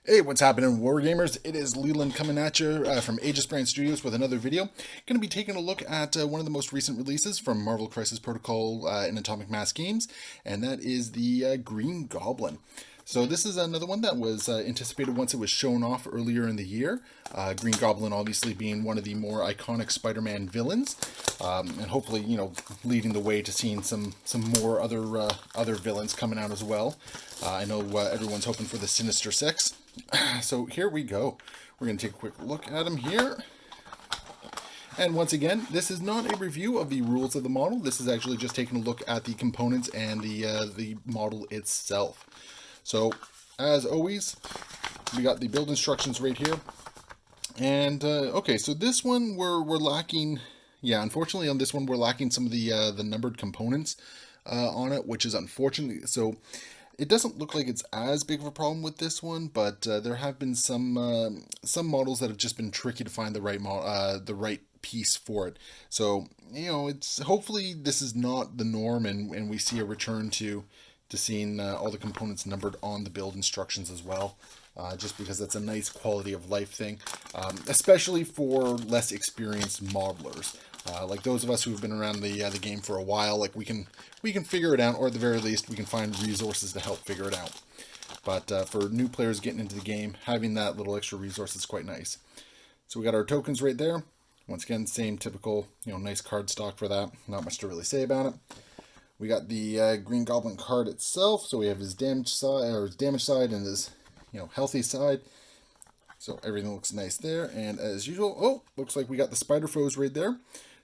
Hey, what's happening, Wargamers? It is Leland coming at you from Aegisbrand Studios with another video. Going to be taking a look at one of the most recent releases from Marvel Crisis Protocol and Atomic Mass Games, and that is the Green Goblin. So this is another one that was anticipated once it was shown off earlier in the year. Green Goblin obviously being one of the more iconic Spider-Man villains, and hopefully, leading the way to seeing some more other villains coming out as well. I know everyone's hoping for the Sinister Six. So here we go. We're going to take a quick look at him here. And once again, this is not a review of the rules of the model. This is actually just taking a look at the components and the model itself. So, as always, we got the build instructions right here. And, okay, so this one we're lacking... Yeah, unfortunately on this one we're lacking some of the numbered components on it, which is unfortunate. So it doesn't look like it's as big of a problem with this one, but there have been some models that have just been tricky to find the right piece for it. So it's hopefully this is not the norm, and we see a return to seeing all the components numbered on the build instructions as well. Just because that's a nice quality of life thing, especially for less experienced modelers. Like those of us who have been around the game for a while, like we can figure it out, or at the very least we can find resources to help figure it out. But for new players getting into the game, having that little extra resource is quite nice. So we got our tokens right there. Once again, same typical, nice card stock for that. Not much to really say about it. We got the Green Goblin card itself. So we have his damage side and his healthy side. So everything looks nice there. And as usual, looks like we got the Spider Foes right there.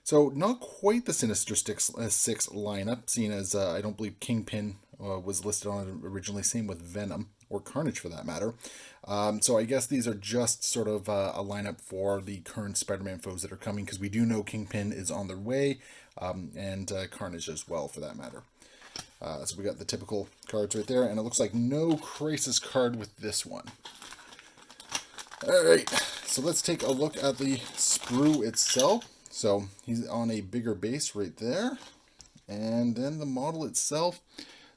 So not quite the Sinister Six lineup, seeing as I don't believe Kingpin was listed on it originally. Same with Venom, or Carnage for that matter. So I guess these are just sort of a lineup for the current Spider-Man foes that are coming, because we do know Kingpin is on their way, and Carnage as well for that matter. So we got the typical cards right there, and it looks like no Crisis card with this one. Alright, so let's take a look at the sprue itself. So he's on a bigger base right there. And then the model itself.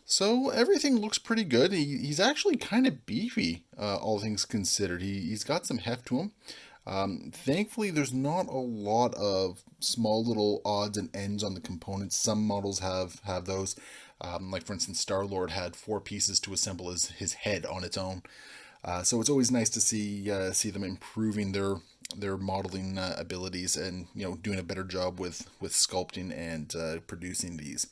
So everything looks pretty good. He's actually kind of beefy, all things considered. He's got some heft to him. Thankfully, there's not a lot of small little odds and ends on the components. Some models have those. Like, for instance, Star-Lord had 4 pieces to assemble his head on its own. So it's always nice to see them improving their modeling abilities, and doing a better job with sculpting and producing these.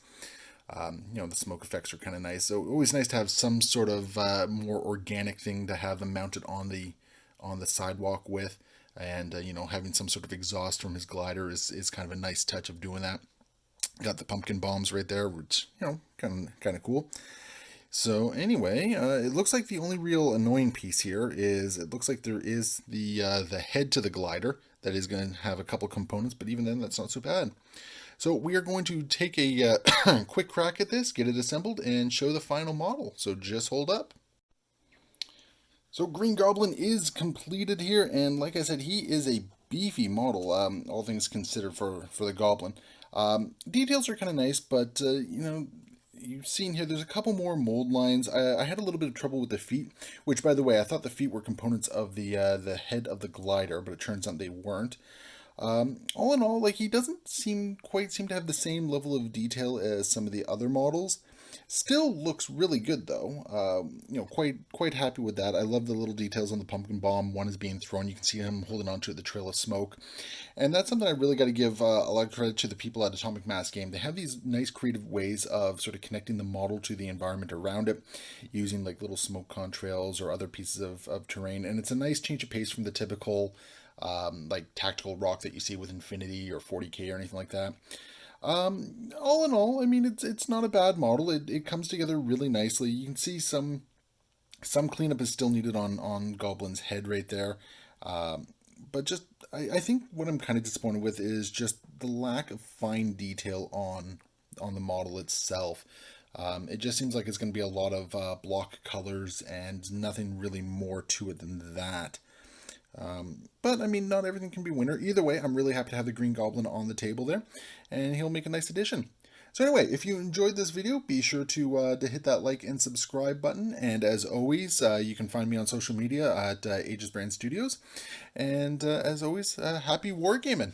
The smoke effects are kind of nice. So always nice to have some sort of more organic thing to have them mounted on the sidewalk with, and having some sort of exhaust from his glider is kind of a nice touch of doing that. Got the pumpkin bombs right there, which kind of cool. So anyway, it looks like the only real annoying piece here is it looks like there is the head to the glider that is going to have a couple components, but even then that's not so bad. So we are going to take a quick crack at this, get it assembled, and show the final model. So just hold up. So Green Goblin is completed here, and like I said, he is a beefy model, all things considered for the Goblin. Details are kind of nice, but you've seen here, there's a couple more mold lines. I had a little bit of trouble with the feet, which, by the way, I thought the feet were components of the head of the glider, but it turns out they weren't. All in all, like, he doesn't quite seem to have the same level of detail as some of the other models. Still looks really good though. Quite happy with that. I love the little details on the pumpkin bomb. One is being thrown. You can see him holding onto it, the trail of smoke. And that's something I really got to give a lot of credit to the people at Atomic Mass Game. They have these nice creative ways of sort of connecting the model to the environment around it, using like little smoke contrails or other pieces of terrain. And it's a nice change of pace from the typical like tactical rock that you see with Infinity or 40K or anything like that. All in all, I mean, it's not a bad model. It comes together really nicely. You can see some cleanup is still needed on Goblin's head right there. But just, I think what I'm kind of disappointed with is just the lack of fine detail on the model itself. It just seems like it's going to be a lot of block colors and nothing really more to it than that. But I mean, not everything can be winner. Either way, I'm really happy to have the Green Goblin on the table there, and he'll make a nice addition. So anyway, if you enjoyed this video, be sure to hit that like and subscribe button. And as always, you can find me on social media at Aegisbrand Studios. And as always, happy wargaming!